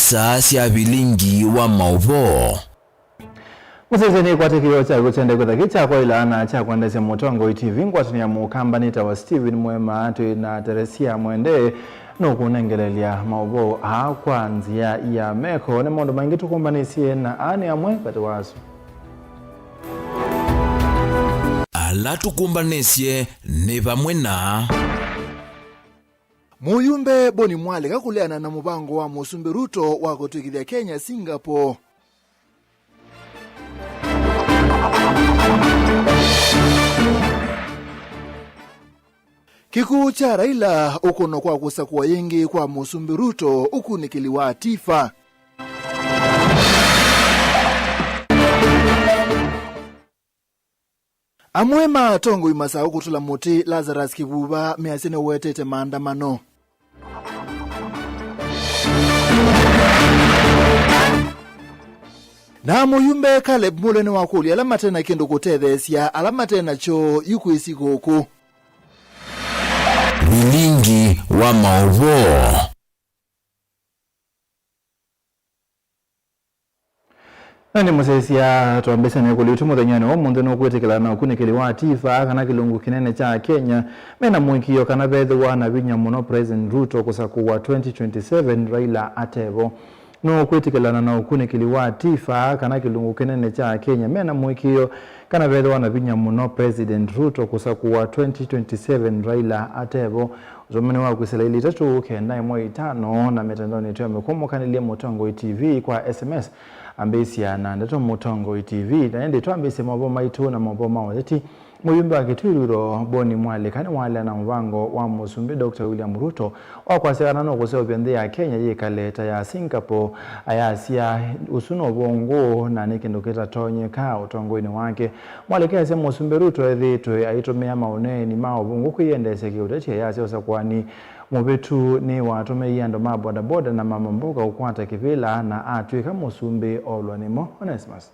saa cia bilingi wa mauvo Musezeni kwa tekio cha kutende kuthakicha kwa ilana cha kuandesha Mutongo TV ngwatania mukambanita wa Steven Mwema atu na Teresia Mwende no kunengelelia mauvo kwanzia ya meko ne mondo maingi tukumbanisie na ani amwe kati wasu ala tukumbanesie ne bamwe na Muyumbe Boni Mwale kakuleana na mubango wa Musumbi Ruto wa kutukilia Kenya Singapore. Kikuu cha Raila ukono kwa kusakua yengi kwa Musumbi Ruto ukunikiliwa tifa. Amwema tongo imasa ukutula muti Lazarus Kivuva measene wetete maandamano. Na muyumbe Caleb Mulene wakuli alama tena kendo kutethesia alama tena cho yuku isikoku. bilingi wa mauvo Nani musesia tuambesa ne kuli tumuthanyane wo mundu no kwetekela na kunikiliwa tifa kana kilungu kinene cha Kenya mena mwikiyo kana bethwa na binya muno President Ruto kusakuwa 2027 Raila Atebo no kwetekela na kunikiliwa tifa kana kilungu kinene cha Kenya mena mwikiyo kana bethwa na binya muno President Ruto kusakuwa 2027 Raila Atebo zomene wa kusela ili tatu kenda mwa 5 na mitandao yetu yamekomokanilia Mutongo TV kwa SMS ambesia na ndato Mutongo TV na ndi twambese mabo maitu na mabo maweti muyumbe wa Kitwiriro Boni Mwale kana wale na mvango wa Musumbi Dr. William Ruto wakwasana no kuseo bende ya Kenya yekaleta ya Singapore ayasia usuno bongo na nikindoketa tonye ka utongoni wake Mwale kase Musumbi Ruto ethitu aitomea maoneni mao bongo kuyendese kiuteche yasia usakwani mubetu ni watume yando maboda boda na mama mboga ukwata kivila na atwika Musumbi olwanimo Onesimus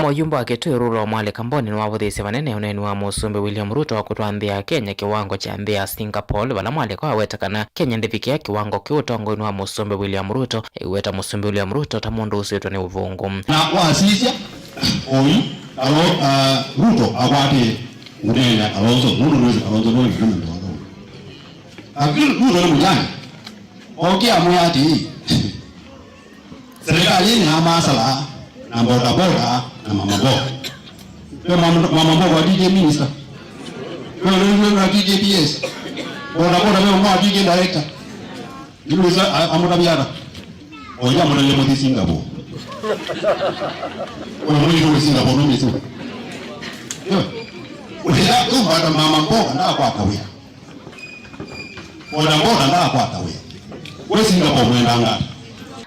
Muyumba wa Kitwiriro Mwale Kamboni ni wabuthisi vanene uneni wa Musumbi William Ruto wa kutwanthia Kenya kiwango cha nthia Singapore vala Mwale kwa wetakana Kenya ndivikia kiwango kiutongoni wa Musumbi William Ruto iweta Musumbi William Ruto ta mundu usitwa ni uvungu na wasisya oyi alo Ruto akwati unenya Kalonzo Kalonzo no ngimu akili Ruto ni mjani okia muyati serikali ni amasala na boda boda na mama boda. Kwa mama boda wa DJ minister. Kwa nini DJ PS? Boda boda wa DJ director. Niluza amuda biara. Oya amuda le moti Singapore. Kwa nini wa Singapore no miso? Oya kumba mama boda na kwa kawia. Boda boda na kwa kawia. Kwa Singapore mwendanga.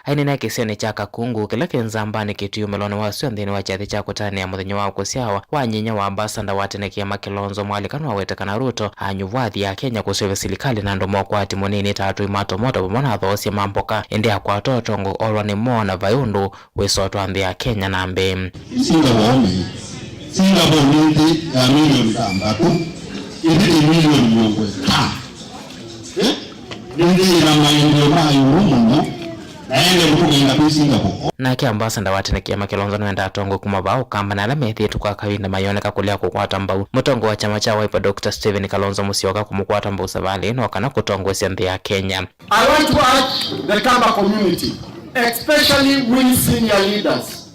Haini na kisene cha Kakungu kila kenzambani kitu melone wasio nthini wa chathi cha kutani ya muthenyo wa kusiawa wanyinya wa ambassador watenekia Makilonzo Mwale kana wawetekana Ruto anyuvathi ya Kenya kusiwe silikali na ndomo kwa timonini tatu imato moto pamona thosia mamboka ende akwa totongo olwanimo na vayundu wisotwa nthi ya Kenya na mbe Singapore nindi ya milioni tambatu indi milioni miongo nindi ina maendeleo mayuru muno na kia ambassador watenekia Makilonzo nwenda atongo kumabao kamba na alamethi tukwa kawinda mayoneka kulia kukwata mbau Mutongo wa chama cha Wiper Dr. Steven Kalonzo Musyoka kumukwata mbau sabali no kana kutongwesya nthi ya Kenya. I want to urge the Kamba community, especially we senior leaders.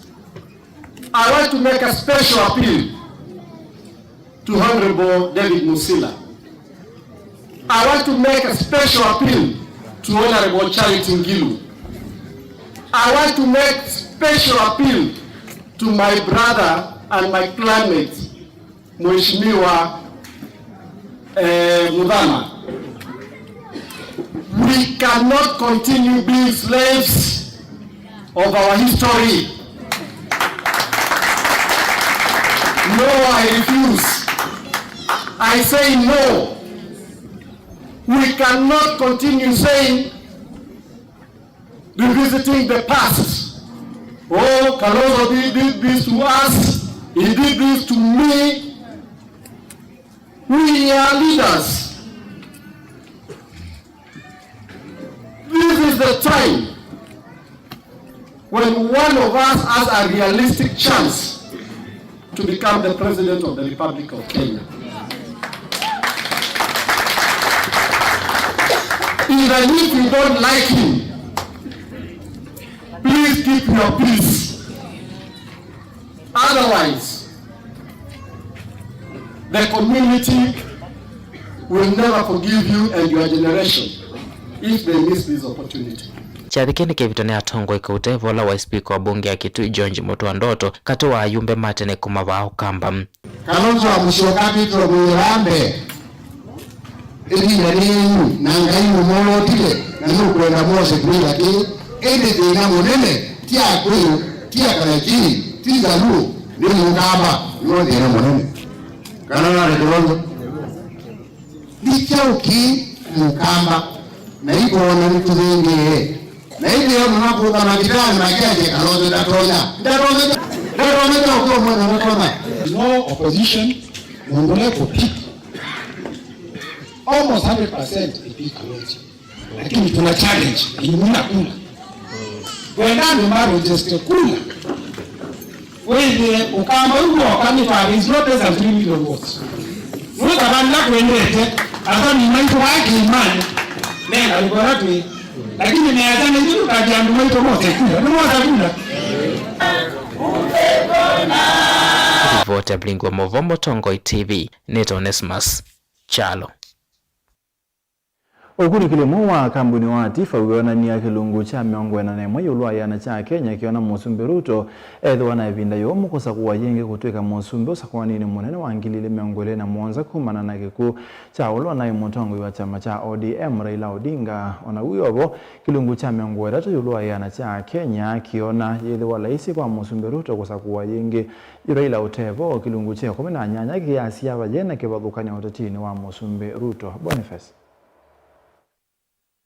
I want to make a special appeal to Honorable David Musila. I want to make a special appeal to Honorable Charity Ngilu. I want to make special appeal to my brother and my clanmate, Mheshimiwa Mudhama. We cannot continue being slaves of our history. No, I refuse. I say no. We cannot continue saying revisiting the past. Oh, Kalonzo did this to us. He did this to me. We are leaders. This is the time when one of us has a realistic chance to become the President of the Republic of Kenya. Even if you don't like him, please keep your peace. Otherwise, the community will never forgive you and your generation if they miss this opportunity. Chathikeni kevitone atongo ikaute la wa speaker wa bunge ya Kitui George Mutua Ndoto kati wa ayumbe matene kumavao kamba. Kalonzo wa Musyoka Petro Muirambe Elina nini na ngai mumolo tile na nukwenda mose kwila ki ende na monene tia kuyo tia karaki tiza lu ni mukamba yonde na monene kana na Kalonzo dichauki mukamba na iko na vitu vingi na hivi hapo unapokuwa na kitani na kiaje Kalonzo ndatonya kwa mwana ndatonya. No opposition muongole kupita almost 100% ipi Kalonzo, lakini tuna challenge imuna kuna kwendani maro just kuna wewe ukamba huko kama fari is not less than 3 million votes mwaka bana kuendete hata ni mtu wake imani nenda alikuwa tu lakini ni adana ndio kajiandu mtu moja kuna ni moja kuna vote Blingo Movombo Tongoi TV Neto Onesmus Chalo. Ukuni kilimo wa kambuni wa Tifa uonania kilungu cha miongo na nemwe yulwa yana cha Kenya kiona Musumbe Ruto edho na evinda yomu kosa kuwa yenge kutweka Musumbe osakwa nini munene wangilile miongole na mwanza kumana na kiku cha ulwa na imutongo wa chama cha ODM Raila Odinga ona uyobo kilungu cha miongo rato yulwa yana cha Kenya kiona yedho wa laisi kwa Musumbe Ruto kosa kuwa yenge Raila Otevo kilungu cha komena nyanya kiasi ya wajena kebadukanya utatini wa Musumbe Ruto. Boniface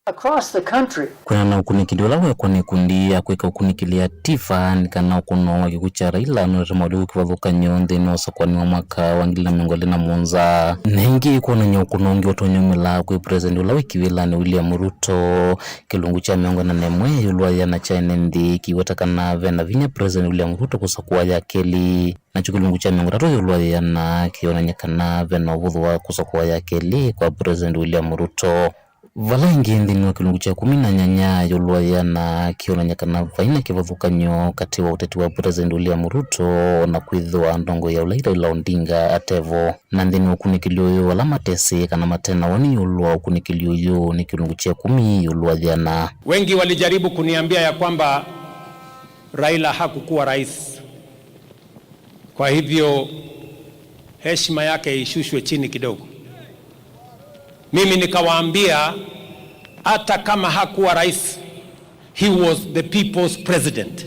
across the country. Kuna na ukunikili wala kwa nikundi ya kweka ukunikilia Tifa nikana ukuno wa kikucha Raila nuremodi ukiwavuka nyonde nosa kwa niwa mwaka wangila miongole na mwonza nengi kuna nye ukunongi watonyumila kwa president ula wikiwila ni William Ruto kilungu cha miongo na nemwe yulua ya na cha enendi kiwata na vena vinya president William Ruto kusa kuwa ya keli na chukilungu cha miongo rato yulua ya na kiona nyakana vena uvudhuwa kusa kuwa ya keli kwa president William Ruto. Vala ingindi ni wakilungu cha 10 nyanya yulwa yana kiona nyakana vaina kivavukanyo kati wa uteti wa president William Ruto na kuidhua ndongo ya Raila Odinga atevo na ndini wakunikilioyo wala matesi kana matena wani yulwa wakunikilioyo ni kilungu cha 10 yulwa yana. Wengi walijaribu kuniambia ya kwamba Raila hakukuwa rais, kwa hivyo heshima yake ishushwe chini kidogo. Mimi nikawaambia hata kama hakuwa rais, he was the people's president.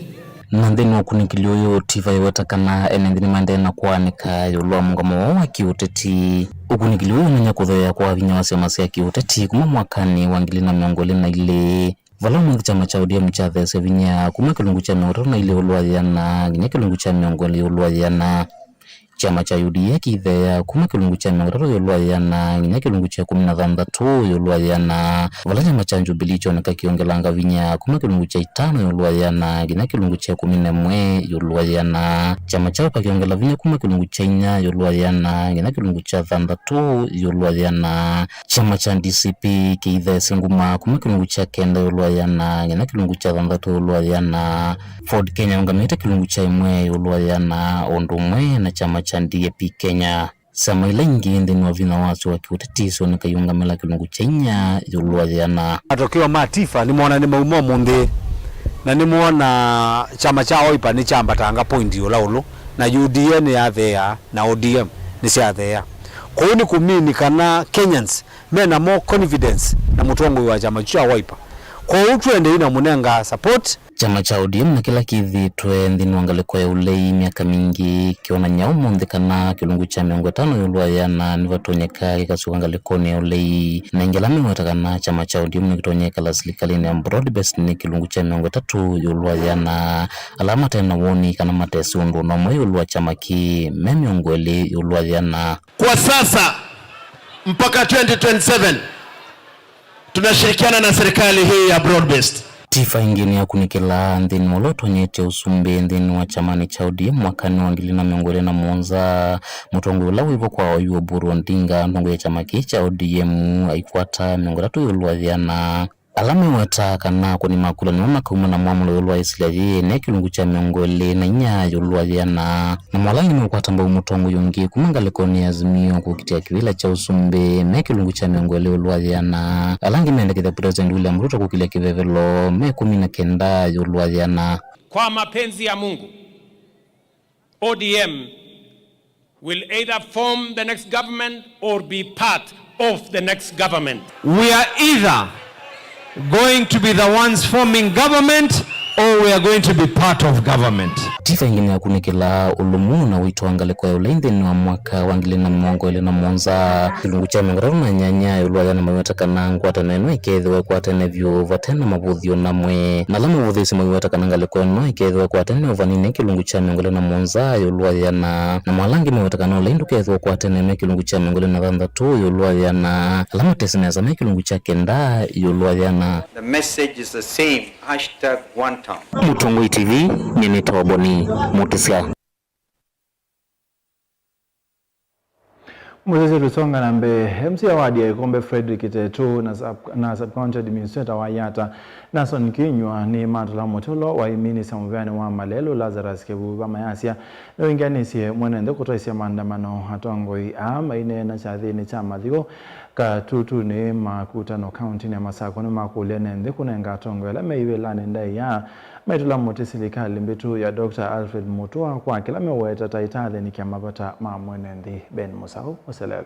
Nandeni wakunikilioyo Tifa yawata kana enendini mandena kuwanika yulua mungamo wa kiuteti. Ukunikilioyo nanya kudhoya kwa vinya wasemasi ya kiuteti kuma mwakani wangili na miongoli na ile vala mwingi chama cha ODM cha these vinya kuma kilungu cha miongoli na ile ulua yana ginya kilungu cha miongoli ulua yana. Chama cha UDA kithea kuma kilungu cha miongoro yulwa yana nginya kilungu cha 16 yulwa yana wala chama cha Jubilee choneka kiongelanga vinya kuma kilungu cha 5 yulwa yana nginya kilungu cha 11 yulwa yana chama cha kiongela vinya kuma kilungu cha 4 yulwa yana nginya kilungu cha 3 yulwa yana chama cha DCP kithea singuma kuma kilungu cha 9 yulwa yana nginya kilungu cha 3 yulwa yana Ford Kenya ngamete kilungu cha 1 yulwa yana ondumwe na chama cha DAP Kenya Samuel Ngindi ni wavina wasu wa kiutetiso ni kayunga mela kilungu chenya yulua yana. Matokeo matifa ni muona ni maumua munde na ni muona chama cha Wiper ni chamba tanga point yola ulu na UDA ni athea na ODM ni si athea. Kwa hiyo ni kumini kana Kenyans mena more confidence na mutongo wa chama cha Wiper. Kwa hiyo tuende ina munenga support chama cha ODM na kila kithi twendi nwangale kwa ulei miaka mingi kiona nyao mondekana kilungu cha 5 yulwa yana nivatonyeka kikasukangale kone ulei na ingelami watakana chama cha ODM nikitonyeka la serikali ni broad based ni kilungu cha 3 yulwa yana alama tena woni kana matesi undu na mwe yulwa chama ki memiongwele yulwa yana. Kwa sasa mpaka 2027 tunashirikiana na serikali hii ya broad based. Tifa ingine ya kunikila nthini waloto nyete usumbe nthini wa chamani cha ODM mwakani wa 2021 mutongo ula wivo kwa oyu Oburu Odinga ndongo ya chama cha ODM aikwata miongo 3 yulwathiana alame wata kana kuni makula ni makauma na mwamulo yulwa isilaji ne kilungu cha miongo 4 yulwathiana na mwalangi mwakwata mba umutongo yungi kumangalekoni azimio kukitia kiwila cha usumbe me kilungu cha miongo 4 yulwathiana alangi mendekeza President William Ruto kukilia kivevelo me 19 yulwathiana. Kwa mapenzi ya Mungu, ODM will either form the next government or be part of the next government. We are either going to be the ones forming government or we are going to be part of government. Tifa ingine ya kunikila ulumu na wito wangaleko ya ulende ni wa mwaka wangile na mwongo ile na mwonza kilungu cha mengararu na nyanya yuluwa na maweta kanangu wata na eno ikedhwe kwa tene vyo vatena mabudhio na mwe na lama mabudhisi maweta kanangaleko eno ikedhwe kwa tene uvanine kilungu cha mengole na mwonza yuluwa na mwalangi maweta kanao indu kedhwe kwa tene me kilungu cha mengole na dhanda tu yuluwa na lama tesimeza me kilungu cha kenda yuluwa na. The message is the same. #1 Mutongo TV nyene tawaboni mutisia Mwezi Lusonga na mbe MC Awadi ya Ikombe Frederick Itetu na Subcounty Administrator wa Yata Nason Kinywa ni Matula Motolo wa imini Samuviani wa Malelo Lazarus Kebuba Mayasia na wenganisie mwenende kutoisia maandamano hatongoi ama ine na chathini chama thigo katutu ni makutano county ya Masako ni makulene ndi kunenga tongo la meiwe lane ndai ya Metula Motisirikali mbitu ya Dr. Alfred Mutua kwa kila meweta taitale ni kiamabata mamwenendi Ben Musau Oselela.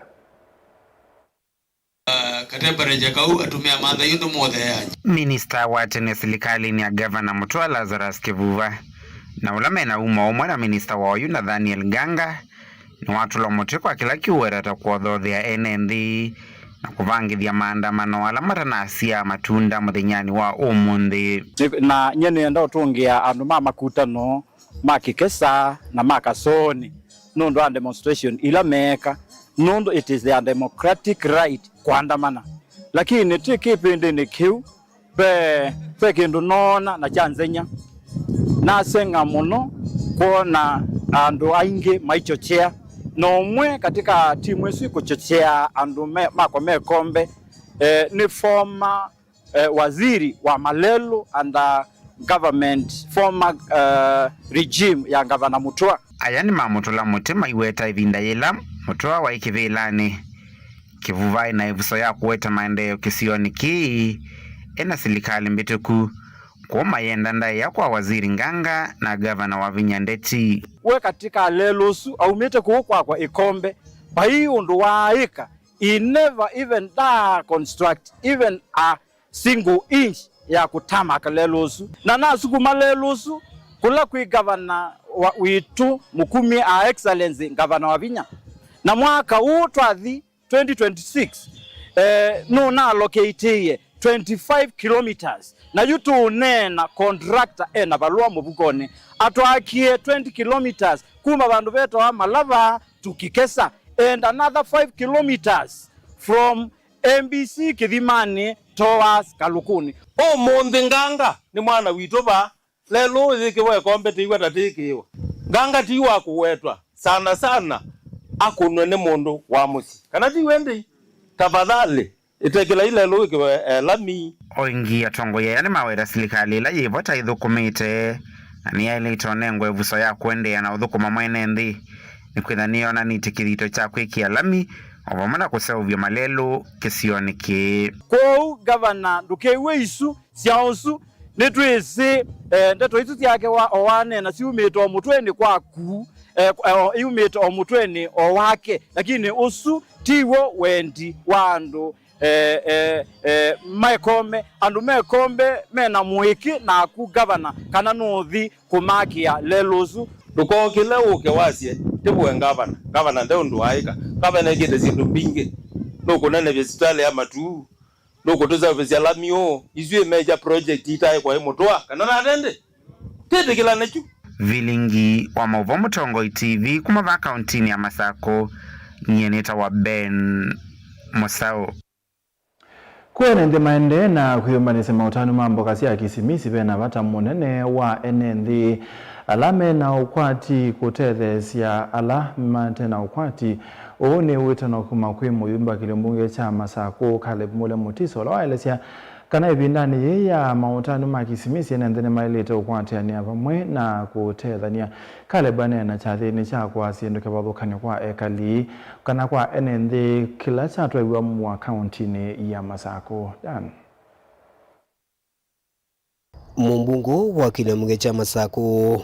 Katemba rejakau atumia madha yundo mwothe yaji. Minister wa tene serikali ni ya Governor Mutua Lazarus Kevuva na ulame na umwe na minister wa Oyuna Daniel Ganga ni watu lo mote kwa kila kiwera takuwa dhothe ya NND na kuvangithia maandamano alamata na asia matunda muthenyani wa umuthi na nyene ndao tungia andu makutano makikesa na makasoni nondo demonstration ila meka nondo it is their democratic right kuandamana lakini tikipindi ni kiu pe kindu nona na chanzenya na senga muno kuona andu aingi maichochea no mwe katika timu yesu kuchochea andu makome kombe ni former waziri wa Malelo and government former regime ya Governor Mutua. Aya ni Mamutula Mutima iweta ivinda yela Mutua wa ikivilani Kivuvai na ivuso ya kuweta maendeleo kisioni ki ena serikali mbituku kwa mayenda ndai ya kwa waziri Nganga na Governor wa Vinyandeti we katika lelosu au mete kwa Ikombe pa hiyo ndo waika he never even da construct even a single inch ya kutamaka lelosu na nasukuma lelosu kula kui Governor wa witu mukumi a excellency Governor wa Vinya na mwaka utwathi 2026 no na allocate 25 kilometers na yutu nena contractor ena balua mubukone atwakie 20 kilometers kuma bandu beto wa Malava tukikesa and another 5 kilometers from MBC Kithimani towards Kalukuni. Muthi Nganga ni mwana witoba lelo thikiwe Kombe tiwa tatikiwa Nganga tiwa kuwetwa sana akunwe ni mundu wa musi kana tiwendi tafadhali itekela ile lelo ikiwe lami oingi atongo ya ni mawera serikali la yivota ithukumite ani ya ile itonengwe vuso ya kuendea na uthukuma mwenendi ni kwithaniyo na nitikirito cha kwikia lami ovamana kuseuvya Malelo kisioni ki ko Governor ndukewe isu siaosu netwese ndeto itu yake wa owane na siumeto mutweni kwa ku iumeto omutweni owake lakini usu tiwo wendi wandu Maikombe andu Maikombe mena mwiki na ku Governor kana nothi kumakia lelosu duko kile uke wasie tibu Governor ndio ndo aika Governor gete zindu binge nuko nene visitale ama tu nuko tuza vya lamio izwe major project itaye kwa Mutua kana na atende tete kila nachu vilingi wa Mauvo Mutongo TV kuma county ya Masako nyeneta wa Ben Musau Kwene ndemaende na kuyumbanisa mautanu mambo kasi ya kisimisi pena vata munene wa NND alame na ukwati kutethesia alama na ukwati uone witano kuma kwimu yumba kilimbunge cha Masako Caleb Mule Mutiso lawaelesya kana ibindani ya mautanu makisimisi nendene mailete ukwati ya niavamwe na kutethania Caleb na chathini cha kwa sienduke babukani kwa ekali kana kwa NND kila chatu ewa mwa kauntini ya Masako. Dan Mumbungu wa kilimbunge cha Masako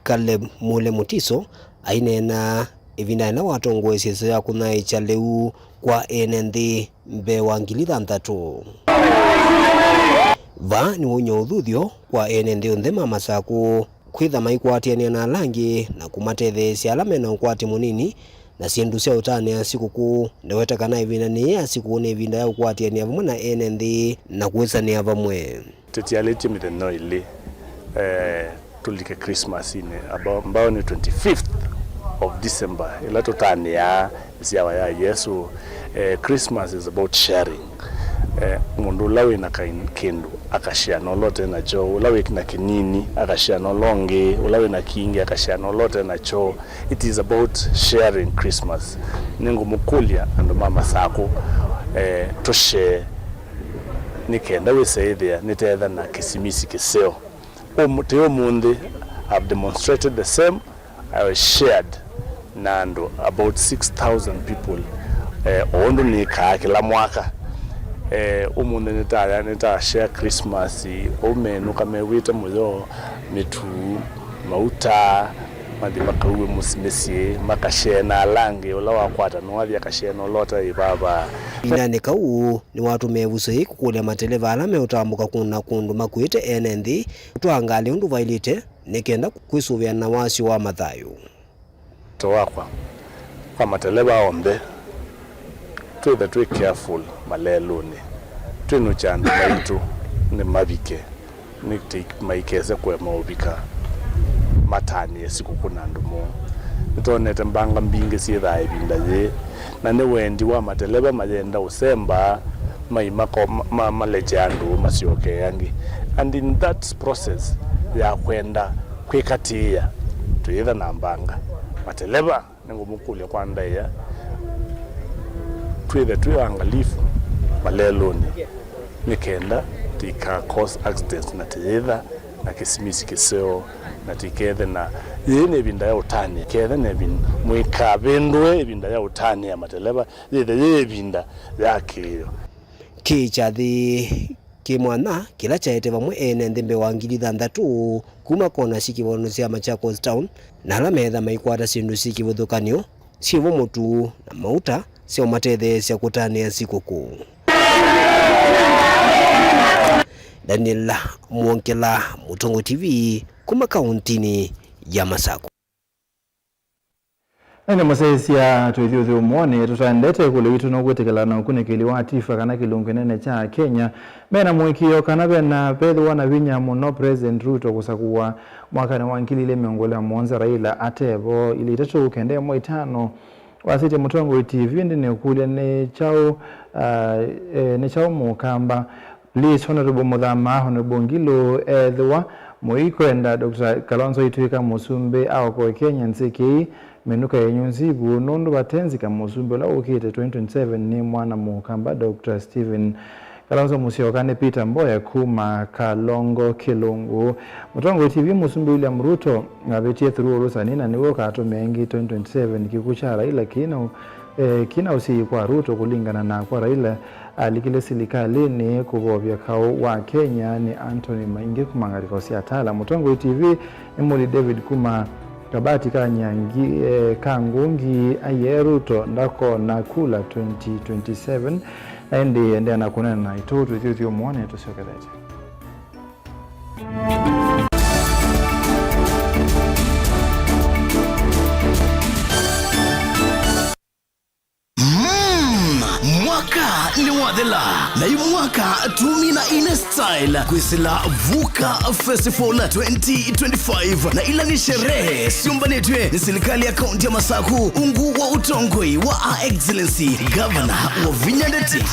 Caleb Mule Mutiso ainena ibindani watongo esese ya kunaicha leu kwa NND mbe wa ngili 3 va ni unyo uthuthio kwa NND nthema Masako kwitha maikwatiania na langi na kumatethesia alame na ukwati munini na siendu cia utania sikuku ndewetekana ibindani ya siku ni ibinda ya ukwatiania vamwe na NND na kuisania vamwe tetiality miteno ile tulike Christmas ine ambao ni 25th of December ila tutania siawa ya Yesu. Christmas is about sharing. Mundu lawe na kindu akashia nolote na cho, ulawe na kinini akashia nolonge, ulawe na kingi akashia nolote na cho. It is about sharing Christmas. Ningu mukulia ando mama sako to share nikenda we say there nitedha na kisimisi kiseo. Teo mundi have demonstrated the same. I was shared nando about 6,000 people ondo ni kaa kila mwaka umunde nita share Christmas omenu kamewita muzo mitu mauta madima kawe musimesi makashena alange ola wakwata nwathi akashena lota ibaba inane kau ni watu mevuso hiku kule mateleva alame utambuka kuna kundu makuite NND tuangali undu vailite nikenda kwisuvia na wasi wa Mathayo towakwa kwa mateleva ombe tuwe careful maleluni twinu chandu maitu ni mabike ni maikeze kwe maubika matani siku kuna ndumo nitonete mbanga mbinge sietha ibinda ye na ni wendi wa mateleva mayenda usemba maimako maleje andu masioke yangi and in that process ya kwenda kwikatia tuitha na mbanga mateleva ningu mukule kwa ndaya tuwe angalifu maleloni nikenda tika cause accidents na tuitha na kisimisi kiseo na tikethe na yene ibinda ya utani kethe ne bin mwika bendwe ibinda ya utani ya mateleva yethe ibinda yake kichathi kimwana kila chaete vamwe NND mbe wa ngili 3 kuma kona sikivono cia Machakos town na alametha maikwata sindu sikivuthukanio sivo mutu na mauta cia matethe cia kutania sikuku. Daniela Mwonkela, Mutongo TV, kuma kauntini ya Masako. Ene musesia tuithiuthi umwone tutandete kule witu no gwetekelana ukunekeli wa tifa kana kilungu nene cha Kenya mena mwikio kana bena pethu wana vinya muno President Ruto kusakuwa mwaka na wankilile miongole mwanza Raila atevo ili tatu kende mwa 5 wasite Mutongo TV ndine kulia ne chao mukamba please honorable Muthama honorable Ngilo edwa muikwenda Dr. Kalonzo Ituika Musumbe au kwa Kenya nsiki menuka yenyunzibu nondo batenzika Musumbe la ukite 2027 ni mwana mukamba Dr. Stephen Kalonzo Musyoka Peter Mboya kuma Kalongo Kilungu Mutongo TV Musumbe William Ruto ngabetie through rusanina niwo kato mengi 2027 kikucha Raila kina usi kwa Ruto kulingana na kwa Raila alikile serikali ni kuvovya kao wa Kenya ni Anthony Maingi kumangarika usiatala Mutongo TV Emily David kuma kabati kanyangi kangungi aye Ruto ndako nakula 2027 ende anakunena na itoto thio muone tusiokelete Mwaka ni wadhela na yu mwaka tumi na ine style kwisila Vuka Festival 2025 na ila ni sherehe siumbanetwe ni serikali ya kaunti ya Masaku ungu wa utongoi wa Excellency Governor wa Vinya Ndeti.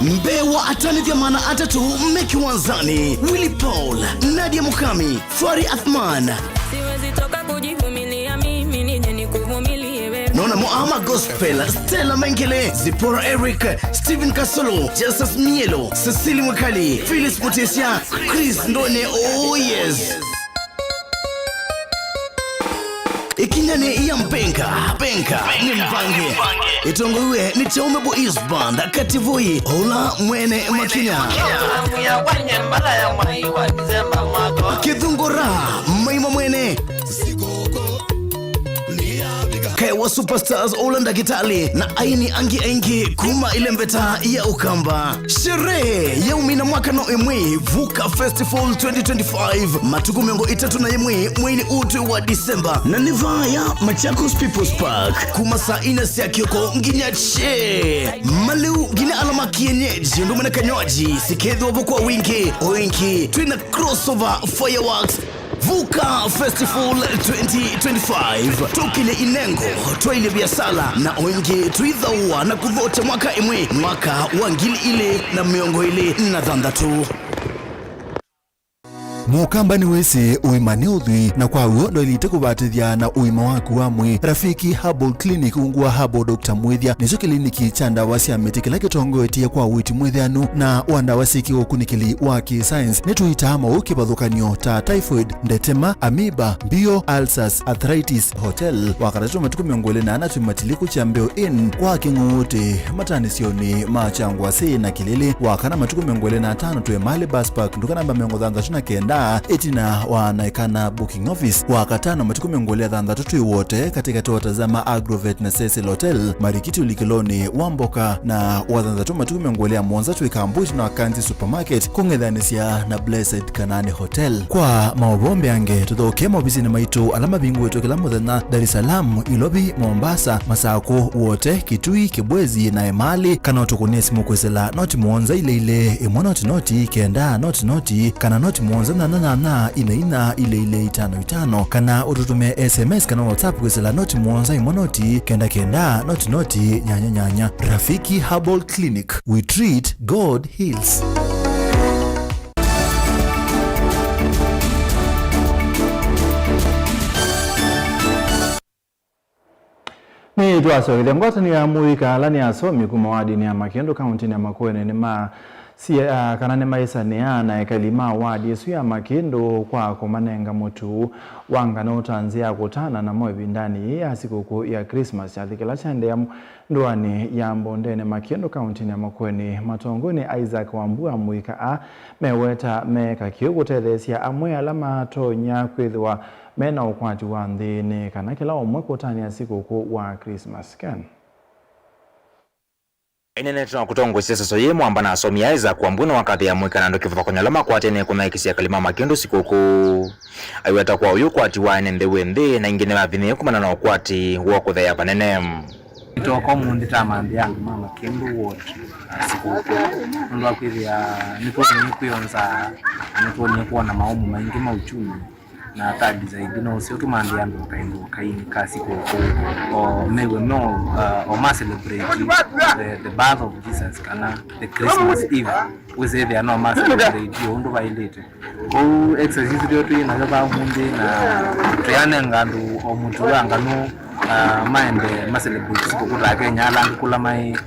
Mbewa atanithia mana atatu Meki Wanzani, Willy Paul, Nadia Mukami, Fari Athman. Siwezi toka kujivumilia mimi nije nikuvumilie wewe. Nona Moama Gospel, Stella Mengele, Zipora Eric, Steven Kasolo, Jesus Mielo, Cecily Mwakali, Phyllis Mutesia, Chris Ndone. Oh yes. Ikinyani ya Mpenka ni Mpange. Itongowe ni Chaume Boys Band, Kativoi, Ola Mwene Makinya. Kidhungora, Maima Mwene. Kewa Superstars Olanda Kitali na Aini Angi Kuma Ilembeta ya Ukamba. Sherehe ya umina mwaka no emwe Vuka Festival 2025 matuku miongo 3 na emwe mwini utu wa Disemba na Nivaya Machakos People's Park kuma saa 4 ya kioko nginyache Malu gine alama kienyeji ndomena kanywaji sikedhi wapo kwa winki twina crossover fireworks Vuka Festival 2025 Tukile inengo Twaile biasala na wengi tuidhaua na kudhote mwaka imwe mwaka wangili ile na miongo ile na dhandatu Mukamba ni wese uimane udhui na kwa uo ndo ilite kubatithia na uima waku wa mwi Rafiki Herbal Clinic ungua Herbal Dr. Mwithia nizo kliniki chanda wasi ametikila kitongo etia kwa witi mwithianu na wanda wasiki ukunikili waki science netu itama ukibadhukanio ta typhoid, ndetema, amoeba, bio, ulcers, arthritis, hotel wakatatu matuku miongole na anatumatiliku chambeo in kwa kinguote matanisioni machangwa si na kilele wakana matuku miongole na 5 tuwe mali bus park nduka namba miongo dhanza tuna kenda etina wanaikana booking office wakatano matuku miongolea dhandha tutu wote katika tuwatazama Agrovet na Cecil Hotel Marikiti Ulikiloni Wamboka na wadhandha tu matuku miongolea Mwanza tuikambuti na Wakanzi Supermarket kungedhanisia na Blessed Kanani Hotel kwa maobombe ange tuthoke mobisi ni maitu alama bingu wetu kila muthenya Dar es Salaam Ilobi Mombasa Masako wote Kitui Kibwezi na Emali kana utukunie simu kwesela noti Mwanza ile noti kenda noti kana noti Mwanza na ina ile 55 kana ututume SMS kana WhatsApp kwesela noti Mwanza imonoti kenda noti nyanya. Rafiki Herbal Clinic, we treat, God heals. Ni tuasogele ngwatani ya muika alani ya somi kumawadi ni ya Makendo kaunti ya Makueni ni ma si kanane maisa ni ana ekalima wadi yesu ya Makendo kwa kumanenga mutu wanga no tanzia kutana na moyo bindani ya siku ya Christmas ya thikila chande ya ndoani ya Mbondene Makendo kaunti ya Makueni matongoni Isaac Wambua muika meweta meka kiugutethesia amwe alama tonya kwithwa mena ukwati wa nthini kana kila omwe kutania siku wa Christmas kan Inene tunakutongo sasa yemo ambana asomi aiza kuambuna wakati ya mwika na ndokiva kwa nyalama kwa tene kuna ikisi ya kalima Makendo sikoko aiwata kwa uyu kwa tiwa nende wende na ingine mavine kumana na ukwati wako dhaya panene itoko mundi tamandi yangu mama Makendo wote sikoko ndo akwithia niko kuyonza niko kuona maomu maingi mauchumi na tadi zaidi no sio tu mandi yangu kaini kasi kwa o mewe no o ma celebrate the birth of Jesus kana the Christmas Eve we say they are no ma celebrate yo ndo bailete ko exercise dio tu na ba mundi na tuyane ngandu o mutu wanga no maende ma celebrate siku kuta Kenya ala kula mai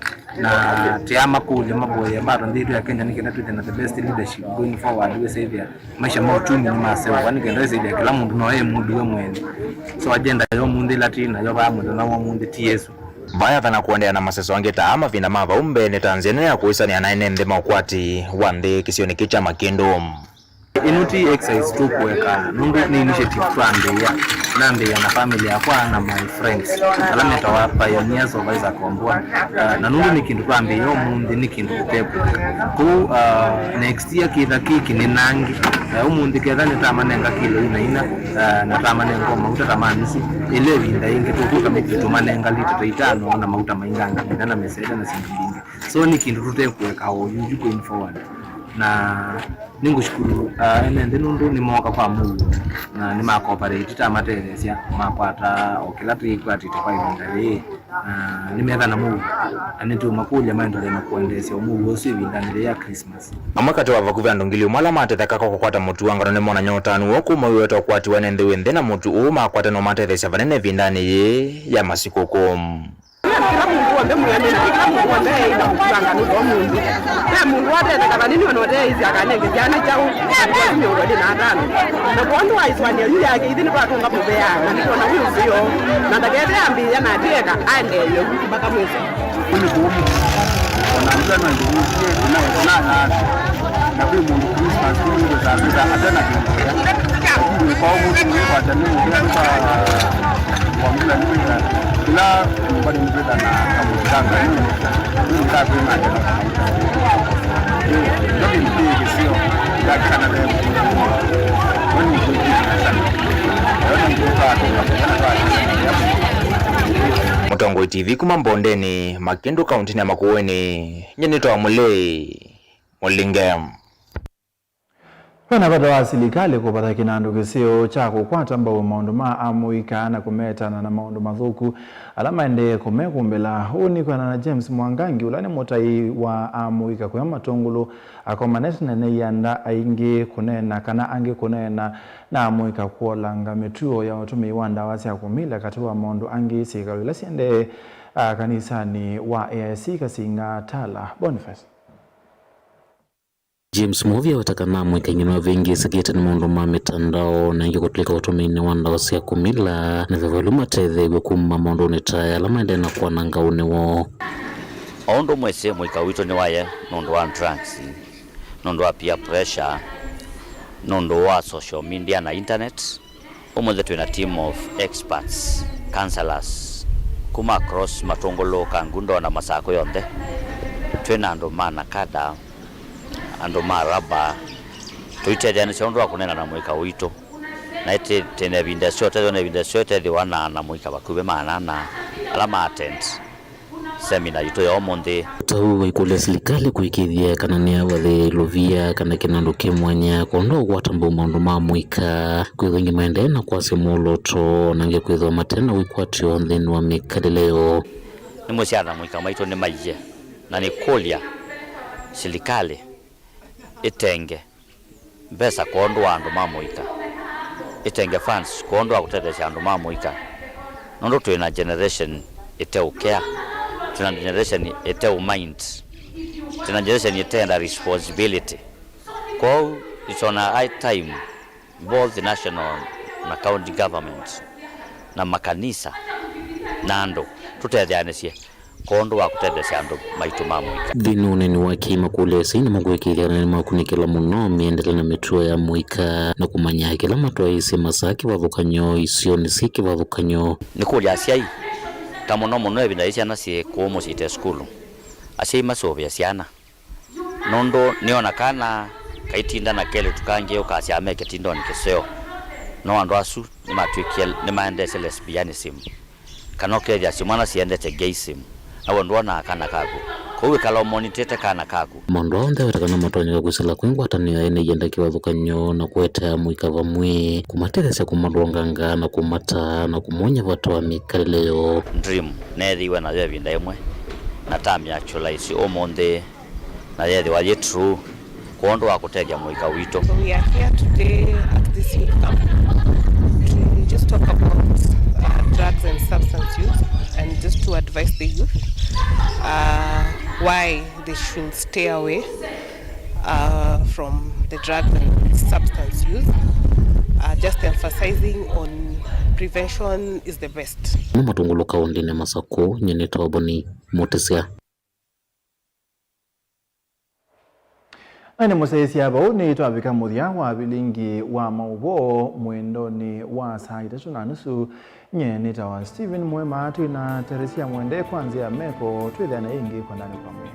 na tiama kule maboya bado ndio ya Kenya nikenda tu the best leadership going forward we say there maisha mautumi ni masewa kwani kenda zaidi ya kila mundu noe mundu we mwene so agenda yo mundi latina yo ba mundu na mundi tiesu baya thana kuendea na maseso angeta ama vina mava umbe ne Tanzania kuisa ni anaine ndema ukwati wande kisioni kicha Makendo inuti exercise tu kuweka nundu ni initiative twande ya nande ya na family yakwa na my friends alama tawa pioneers of Isaac Wambua na nundu ni kindu twambe yo mundi ni kindu tepo ku next year kiki ni nangi umundi kedhani tamanenga kilo ina na tamanenga mauta tamanisi ile vinda ingi tukuka mikitu manenga lita 5 na mauta mainganga na meseda na singindi so ni kindu tutepo kuweka ho you going forward na ningushukuru ene ndinundu ni moka kwa Mungu na ni makoparate tamateresia makwata okila trikwati kwa ibindale nimetha na Mungu anitu makuja maendeleo na kuendelea Mungu usivi ndani ya Christmas amakati wa vakuva ndongili umala matetheka kwa kukwata mutu wangano ne mona nyotanu woku mawiweto kwati wanende wende na mutu uma kwata no matethesha vanene vindani ye ya masikuku kila mungu wambe mwende na kila mungu wambe ina kupanga ni kwa mungu na mungu wate na kama nini wanote hizi akanenge jana chao kwa nini urodi na ndani na kwa wa iswani yule yake idini kwa tunga mubea na niko na huyu sio na ndagete ambia na teka ande yo mpaka mwezi ni bomu wanaanza na ndugu na kwa mungu Christmas ni za adana ni kwa mungu ni kwa jamii kwa mla ni kila mbali mbeda na kamutanga ni kazi na ndio ni sio kana leo wani Mutongo TV kuma Mbondeni Makindu kaunti ya Makueni nyenito amule Mulingem Wana bada wa silikali kupata kinandu kisio chako kwa tamba maundu maa amuika na kumetana na maundu madhuku alama ende kumekumbela huni kwa na James Mwangangi ulani mutai wa amuika kwa matongulu akomaneti na neyanda aingi kunena kana angi kunena na amuika kuolanga metuo ya watumi wanda wasi ya kumila katuwa maundu angi sikalula siende kanisani wa AIC Kasinga Tala Boniface James Movia watakana mweka ngino vingi sakita ni maundu ma mitandao na ingi kutulika watumini wanda wasi ya kumila na vivaluma tethe wekuma maundu nitaya lama ende na kwa nanga unewo Ondo mwese mwika wito ni waye nondo wa drugs nondo wa peer pressure nondo wa social media na internet umweze tuwe na team of experts counselors kuma across matongolo kangundo na masako yonde tuwe na ando mana kada ando maraba tuitethane ciondo akunena na mwika wito na ite tene binda ciondo the wana na mwika bakube manana alama attend seminar ito ya omonde tau ikule silikali kuikithia kanania wathe lovia kana kinandu kimwanya kondo gwatambu maundu ma mwika kwithingi maende na kwase moloto nange kwithwa matena wikwatio nthini wa mikadileo ni musiana mwika maito ni maije na ni kulia silikali itenge mbesa kondo andu mamuika itenge fans kondo akutethesha andu mamuika nondo tuina generation iteukea tuna generation iteu mind tuna generation itenda responsibility kwa it's on a high time both the national na county government na makanisa nando tutethyanesie kondo wa kutethesha andu maitu mamuika dhinune ni wakima kule sini mugwikithia na makunikela muno miendele na mituo ya muika na kumanya kila matwa isi masaki wavukanyo isio nisiki wavukanyo nikulia asiai tamono muno ebinda isiana si kuomo site skulu asiai masobya siana nondo niona kana kaitinda na kele tukange ukasi ameke tindo nikeseo no ando asu ni matwikiel ni maendese lesbianism kanoke ya simana siendete gayism awo ndona kana kaku kowe kala monitete kana kaku mondo onde watakana matonyo kusala kwingwa tanyo ene yenda kiwavukanyo na kueta muika vamwe kumateresa kumadonganga na kumata na kumonya watu wa mikaleo dream nethiwe na yebinda imwe na time actualize omonde na yethi wa true kondo wa kuteja muika wito. So we are here today at this youth camp to just talk about drugs and substance use and just to advise the youth why they should stay away from the drugs and substance use. Just emphasizing on prevention is the best. Matungulu kaundi ne masako nyene tawaboni motesia. Ane musaisi haba uni tuwabika muthia wa bilingi wa maubo mwendoni wa saa itatu na nusu nye tawa Steven Mwema na Teresia Mwende kwanzia meko tuwethana ingi kwa ndani kwa mwe.